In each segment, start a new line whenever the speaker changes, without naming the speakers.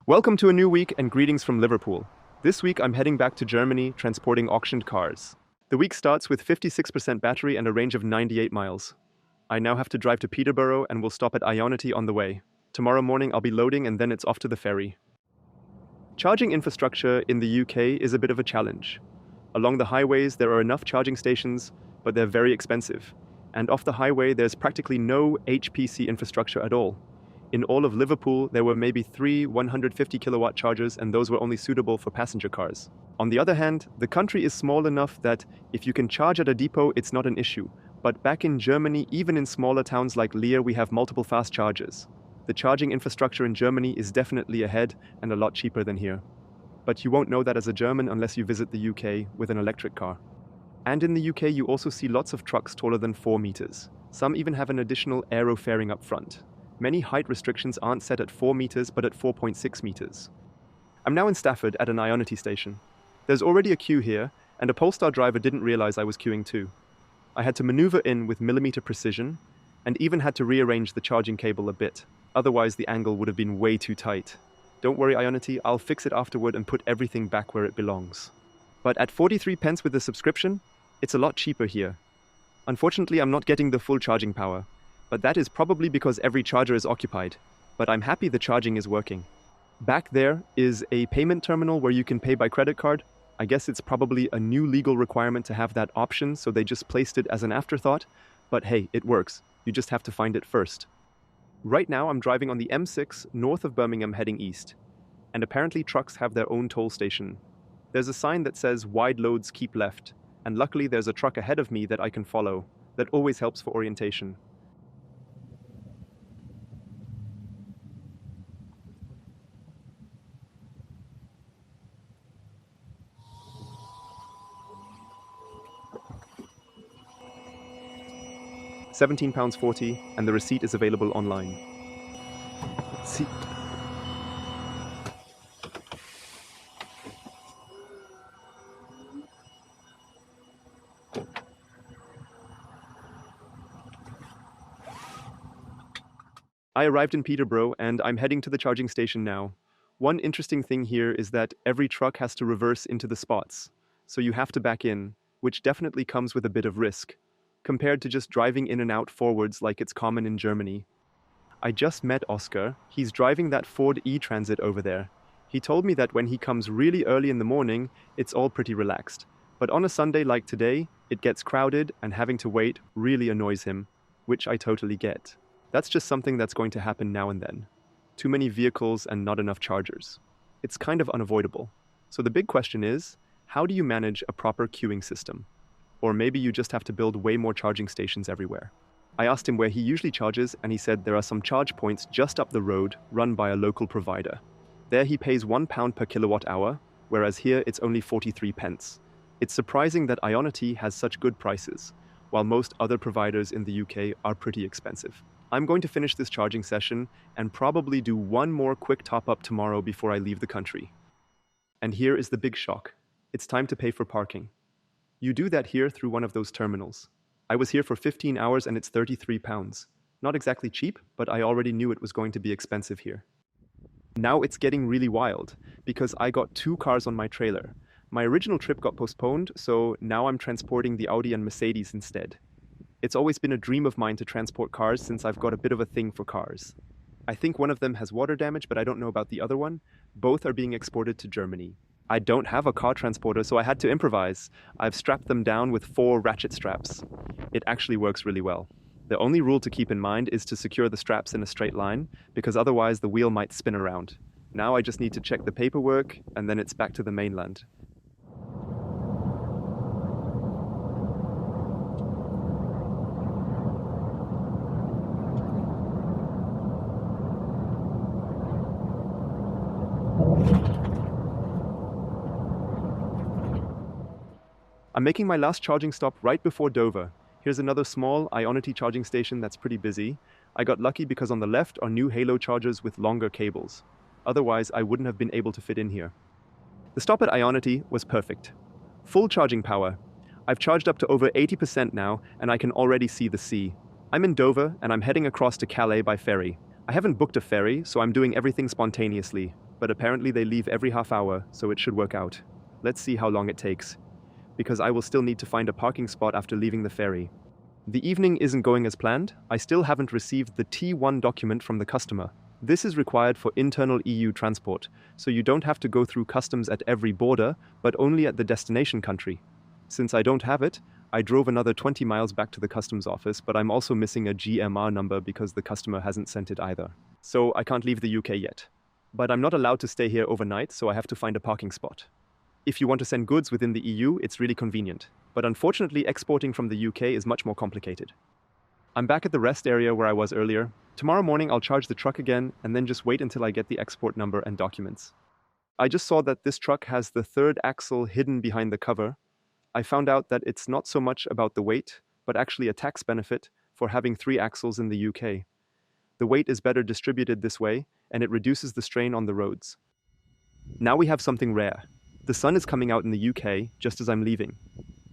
Welcome to a new week and greetings from Liverpool. This week I'm heading back to Germany transporting auctioned cars. The week starts with 56% battery and a range of 98 miles. I now have to drive to Peterborough and will stop at Ionity on the way. Tomorrow morning I'll be loading and then it's off to the ferry. Charging infrastructure in the UK is a bit of a challenge. Along the highways there are enough charging stations, but they're very expensive. And off the highway there's practically no HPC infrastructure at all. In all of Liverpool, there were maybe 3 150 kilowatt chargers, and those were only suitable for passenger cars. On the other hand, the country is small enough that if you can charge at a depot, it's not an issue. But back in Germany, even in smaller towns like Leer, we have multiple fast chargers. The charging infrastructure in Germany is definitely ahead and a lot cheaper than here. But you won't know that as a German unless you visit the UK with an electric car. And in the UK, you also see lots of trucks taller than 4 meters. Some even have an additional aero fairing up front. Many height restrictions aren't set at 4 meters but at 4.6 meters. I'm now in Stafford at an Ionity station. There's already a queue here, and a Polestar driver didn't realize I was queuing too. I had to maneuver in with millimeter precision, and even had to rearrange the charging cable a bit, otherwise the angle would have been way too tight. Don't worry Ionity, I'll fix it afterward and put everything back where it belongs. But at 43 pence with the subscription, it's a lot cheaper here. Unfortunately, I'm not getting the full charging power. But that is probably because every charger is occupied. But I'm happy the charging is working. Back there is a payment terminal where you can pay by credit card. I guess it's probably a new legal requirement to have that option, so they just placed it as an afterthought. But hey, it works. You just have to find it first. Right now I'm driving on the M6 north of Birmingham heading east. And apparently trucks have their own toll station. There's a sign that says wide loads keep left. And luckily there's a truck ahead of me that I can follow. That always helps for orientation. £17.40, and the receipt is available online. See. I arrived in Peterborough and I'm heading to the charging station now. One interesting thing here is that every truck has to reverse into the spots, so you have to back in, which definitely comes with a bit of risk, compared to just driving in and out forwards like it's common in Germany. I just met Oscar. He's driving that Ford e-Transit over there. He told me that when he comes really early in the morning, it's all pretty relaxed. But on a Sunday like today, it gets crowded and having to wait really annoys him, which I totally get. That's just something that's going to happen now and then. Too many vehicles and not enough chargers. It's kind of unavoidable. So the big question is, how do you manage a proper queuing system? Or maybe you just have to build way more charging stations everywhere. I asked him where he usually charges, and he said there are some charge points just up the road run by a local provider. There he pays £1 per kilowatt hour, whereas here it's only 43 pence. It's surprising that Ionity has such good prices, while most other providers in the UK are pretty expensive. I'm going to finish this charging session and probably do one more quick top-up tomorrow before I leave the country. And here is the big shock. It's time to pay for parking. You do that here through one of those terminals. I was here for 15 hours and it's £33. Not exactly cheap, but I already knew it was going to be expensive here. Now it's getting really wild, because I got 2 cars on my trailer. My original trip got postponed, so now I'm transporting the Audi and Mercedes instead. It's always been a dream of mine to transport cars since I've got a bit of a thing for cars. I think one of them has water damage, but I don't know about the other one. Both are being exported to Germany. I don't have a car transporter, so I had to improvise. I've strapped them down with 4 ratchet straps. It actually works really well. The only rule to keep in mind is to secure the straps in a straight line, because otherwise the wheel might spin around. Now I just need to check the paperwork, and then it's back to the mainland. I'm making my last charging stop right before Dover. Here's another small Ionity charging station that's pretty busy. I got lucky because on the left are new Halo chargers with longer cables. Otherwise, I wouldn't have been able to fit in here. The stop at Ionity was perfect. Full charging power. I've charged up to over 80% now, and I can already see the sea. I'm in Dover, and I'm heading across to Calais by ferry. I haven't booked a ferry, so I'm doing everything spontaneously. but apparently they leave every half hour, so it should work out. Let's see how long it takes, because I will still need to find a parking spot after leaving the ferry. The evening isn't going as planned. I still haven't received the T1 document from the customer. This is required for internal EU transport, so you don't have to go through customs at every border, but only at the destination country. Since I don't have it, I drove another 20 miles back to the customs office, but I'm also missing a GMR number because the customer hasn't sent it either. So I can't leave the UK yet. But I'm not allowed to stay here overnight, so I have to find a parking spot. If you want to send goods within the EU, it's really convenient. But unfortunately, exporting from the UK is much more complicated. I'm back at the rest area where I was earlier. Tomorrow morning I'll charge the truck again and then just wait until I get the export number and documents. I just saw that this truck has the third axle hidden behind the cover. I found out that it's not so much about the weight, but actually a tax benefit for having 3 axles in the UK. The weight is better distributed this way, and it reduces the strain on the roads. Now we have something rare. The sun is coming out in the UK just as I'm leaving.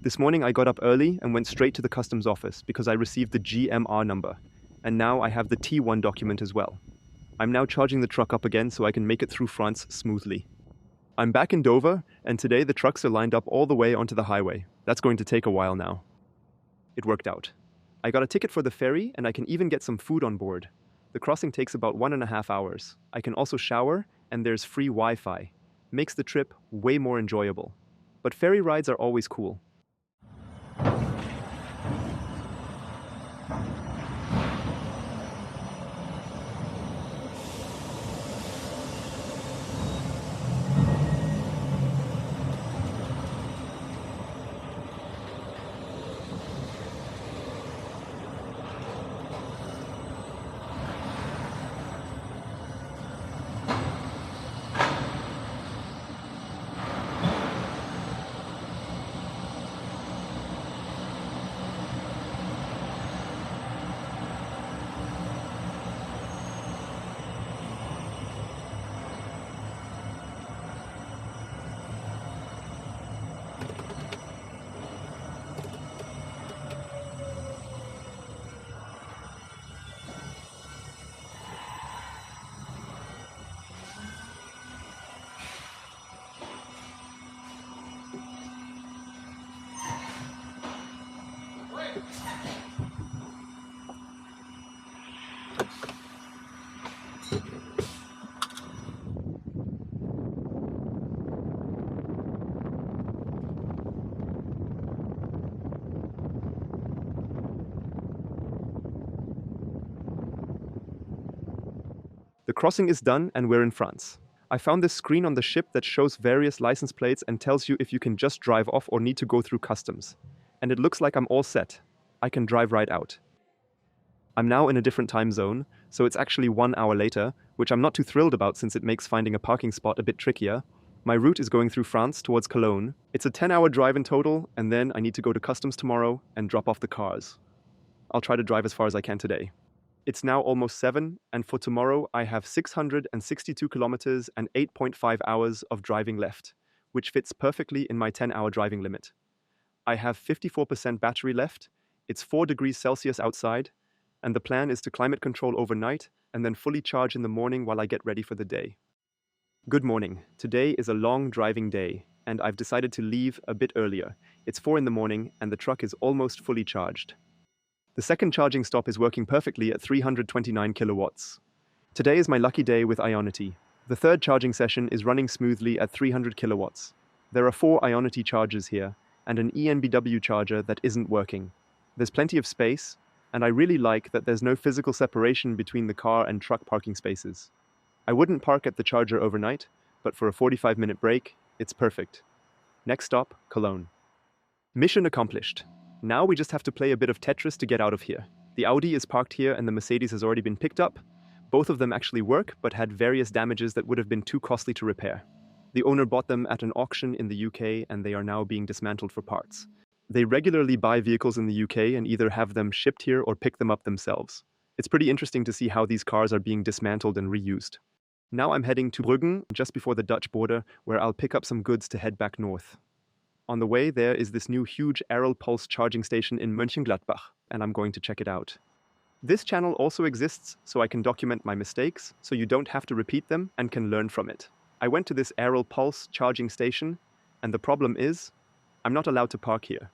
This morning I got up early and went straight to the customs office because I received the GMR number, and now I have the T1 document as well. I'm now charging the truck up again so I can make it through France smoothly. I'm back in Dover, and today the trucks are lined up all the way onto the highway. That's going to take a while now. It worked out. I got a ticket for the ferry, and I can even get some food on board. The crossing takes about 1.5 hours. I can also shower, and there's free Wi-Fi. Makes the trip way more enjoyable. But ferry rides are always cool. The crossing is done and we're in France. I found this screen on the ship that shows various license plates and tells you if you can just drive off or need to go through customs. And it looks like I'm all set. I can drive right out. I'm now in a different time zone, so it's actually 1 hour later, which I'm not too thrilled about since it makes finding a parking spot a bit trickier. My route is going through France towards Cologne. It's a 10-hour drive in total, and then I need to go to customs tomorrow and drop off the cars. I'll try to drive as far as I can today. It's now almost 7, and for tomorrow I have 662 kilometers and 8.5 hours of driving left, which fits perfectly in my 10-hour driving limit. I have 54% battery left, it's 4 degrees Celsius outside, and the plan is to climate control overnight and then fully charge in the morning while I get ready for the day. Good morning. Today is a long driving day, and I've decided to leave a bit earlier. It's 4 in the morning, and the truck is almost fully charged. The second charging stop is working perfectly at 329 kilowatts. Today is my lucky day with Ionity. The third charging session is running smoothly at 300 kilowatts. There are 4 Ionity chargers here, and an ENBW charger that isn't working. There's plenty of space, and I really like that there's no physical separation between the car and truck parking spaces. I wouldn't park at the charger overnight, but for a 45-minute break, it's perfect. Next stop, Cologne. Mission accomplished. Now we just have to play a bit of Tetris to get out of here. The Audi is parked here and the Mercedes has already been picked up. Both of them actually work, but had various damages that would have been too costly to repair. The owner bought them at an auction in the UK and they are now being dismantled for parts. They regularly buy vehicles in the UK and either have them shipped here or pick them up themselves. It's pretty interesting to see how these cars are being dismantled and reused. Now I'm heading to Bruggen, just before the Dutch border, where I'll pick up some goods to head back north. On the way there is this new huge Aral Pulse charging station in Mönchengladbach, and I'm going to check it out. This channel also exists so I can document my mistakes, so you don't have to repeat them and can learn from it. I went to this Aral Pulse charging station, and the problem is, I'm not allowed to park here.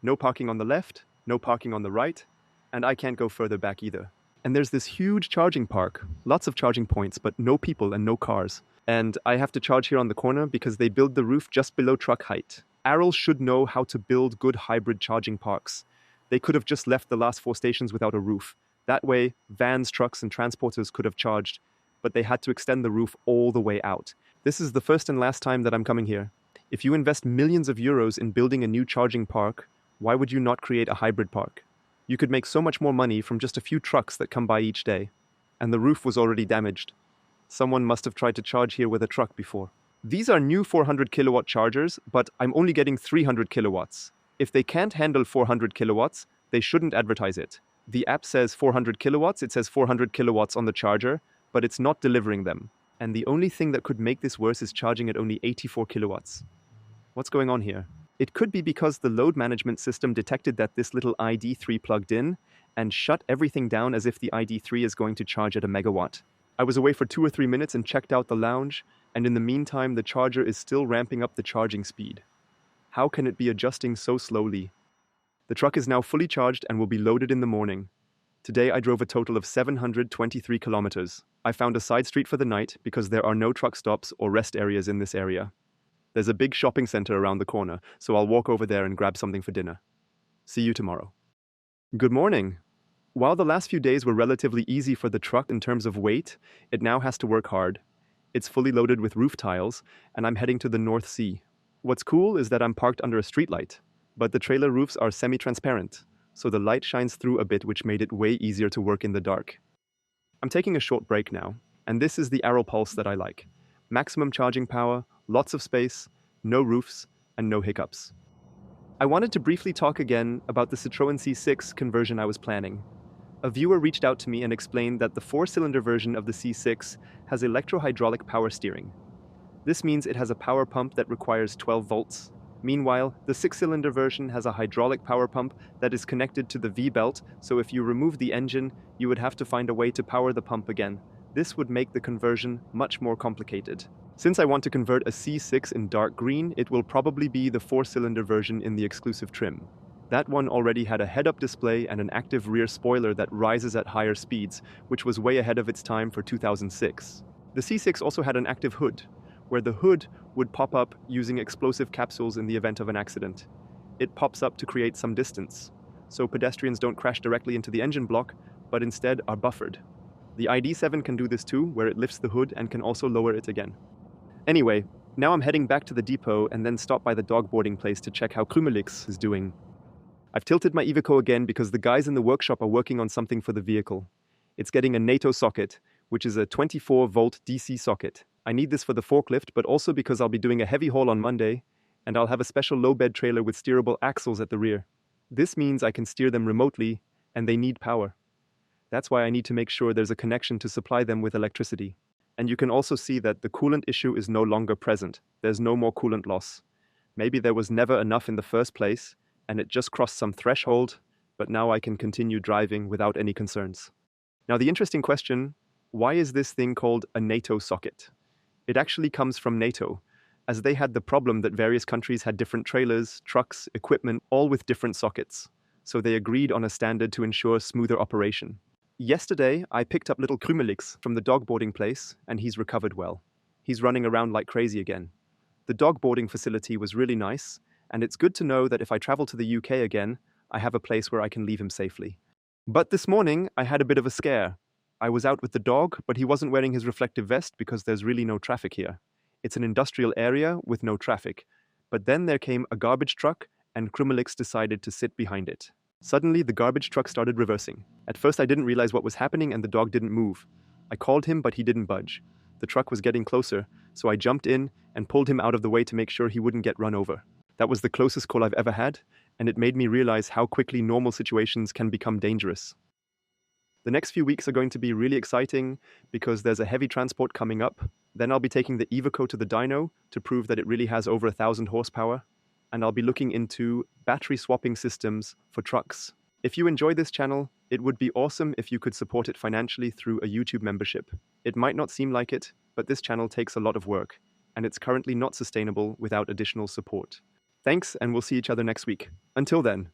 No parking on the left, no parking on the right, and I can't go further back either. And there's this huge charging park, lots of charging points, but no people and no cars. And I have to charge here on the corner because they build the roof just below truck height. Aral should know how to build good hybrid charging parks. They could have just left the last 4 stations without a roof. That way, vans, trucks, and transporters could have charged, but they had to extend the roof all the way out. This is the first and last time that I'm coming here. If you invest millions of euros in building a new charging park, why would you not create a hybrid park? You could make so much more money from just a few trucks that come by each day. And the roof was already damaged. Someone must have tried to charge here with a truck before. These are new 400 kilowatt chargers, but I'm only getting 300 kilowatts. If they can't handle 400 kilowatts, they shouldn't advertise it. The app says 400 kilowatts, it says 400 kilowatts on the charger, but it's not delivering them. And the only thing that could make this worse is charging at only 84 kilowatts. What's going on here? It could be because the load management system detected that this little ID3 plugged in and shut everything down as if the ID3 is going to charge at a megawatt. I was away for 2 or 3 minutes and checked out the lounge, and in the meantime the charger is still ramping up the charging speed. How can it be adjusting so slowly? The truck is now fully charged and will be loaded in the morning. Today I drove a total of 723 kilometers. I found a side street for the night because there are no truck stops or rest areas in this area. There's a big shopping center around the corner, so I'll walk over there and grab something for dinner. See you tomorrow. Good morning. While the last few days were relatively easy for the truck in terms of weight, it now has to work hard. It's fully loaded with roof tiles, and I'm heading to the North Sea. What's cool is that I'm parked under a streetlight, but the trailer roofs are semi-transparent, so the light shines through a bit, which made it way easier to work in the dark. I'm taking a short break now, and this is the Aral Pulse that I like. Maximum charging power, lots of space, no roofs, and no hiccups. I wanted to briefly talk again about the Citroën C6 conversion I was planning. A viewer reached out to me and explained that the 4-cylinder version of the C6 has electro-hydraulic power steering. This means it has a power pump that requires 12 volts. Meanwhile, the 6-cylinder version has a hydraulic power pump that is connected to the V-belt, so if you remove the engine, you would have to find a way to power the pump again. This would make the conversion much more complicated. Since I want to convert a C6 in dark green, it will probably be the 4-cylinder version in the exclusive trim. That one already had a head-up display and an active rear spoiler that rises at higher speeds, which was way ahead of its time for 2006. The C6 also had an active hood, where the hood would pop up using explosive capsules in the event of an accident. It pops up to create some distance, so pedestrians don't crash directly into the engine block, but instead are buffered. The ID7 can do this too, where it lifts the hood and can also lower it again. Anyway, now I'm heading back to the depot and then stop by the dog boarding place to check how Krümelix is doing. I've tilted my Iveco again because the guys in the workshop are working on something for the vehicle. It's getting a NATO socket, which is a 24-volt DC socket. I need this for the forklift, but also because I'll be doing a heavy haul on Monday, and I'll have a special low-bed trailer with steerable axles at the rear. This means I can steer them remotely, and they need power. That's why I need to make sure there's a connection to supply them with electricity. And you can also see that the coolant issue is no longer present. There's no more coolant loss. Maybe there was never enough in the first place, and it just crossed some threshold, but now I can continue driving without any concerns. Now the interesting question, why is this thing called a NATO socket? It actually comes from NATO, as they had the problem that various countries had different trailers, trucks, equipment, all with different sockets. So they agreed on a standard to ensure smoother operation. Yesterday, I picked up little Krümelix from the dog boarding place, and he's recovered well. He's running around like crazy again. The dog boarding facility was really nice, and it's good to know that if I travel to the UK again, I have a place where I can leave him safely. But this morning, I had a bit of a scare. I was out with the dog, but he wasn't wearing his reflective vest because there's really no traffic here. It's an industrial area with no traffic. But then there came a garbage truck, and Krümelix decided to sit behind it. Suddenly, the garbage truck started reversing. At first, I didn't realize what was happening and the dog didn't move. I called him, but he didn't budge. The truck was getting closer, so I jumped in and pulled him out of the way to make sure he wouldn't get run over. That was the closest call I've ever had, and it made me realize how quickly normal situations can become dangerous. The next few weeks are going to be really exciting because there's a heavy transport coming up. Then I'll be taking the Iveco to the dyno to prove that it really has over 1,000 horsepower. And I'll be looking into battery swapping systems for trucks. If you enjoy this channel, it would be awesome if you could support it financially through a YouTube membership. It might not seem like it, but this channel takes a lot of work. and it's currently not sustainable without additional support. Thanks, and we'll see each other next week. Until then.